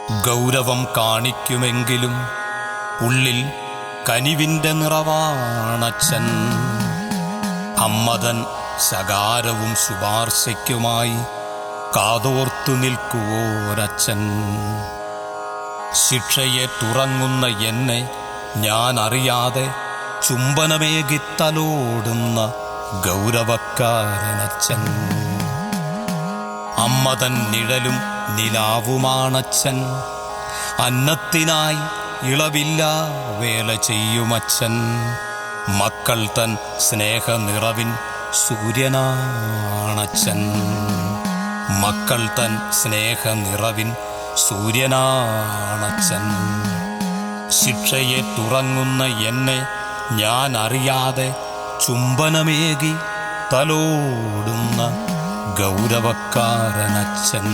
ഗൗരവം കാണിക്കുമെങ്കിലും ഉള്ളിൽ കനിവിൻ്റെ നിറവാണച്ഛൻ. അമ്മതൻ ശകാരവും ശുപാർശയ്ക്കുമായി കാതോർത്തു നിൽക്കുവോരച്ഛൻ. ശിക്ഷയേറ്റുറങ്ങുന്ന എന്നെ ഞാൻ അറിയാതെ ചുംബനമേകിത്തലോടുന്ന ഗൗരവക്കാരനച്ഛൻ. അമ്മതൻ നിഴലും നിലാവുമാണച്ഛൻ. അന്നത്തിനായി ഇളവില്ലാ വേല ചെയ്യുമച്ഛൻ. മക്കൾ തൻ സ്നേഹനിറവിൻ സൂര്യനാണച്ഛൻ. മക്കൾ തൻ സ്നേഹനിറവിൻ സൂര്യനാണച്ഛൻ. ശിക്ഷയേറ്റുറങ്ങുന്ന എന്നെ ഞാൻ അറിയാതെ ചുംബനമേകി തലോടുന്ന ഗൗരവക്കാരനച്ഛൻ.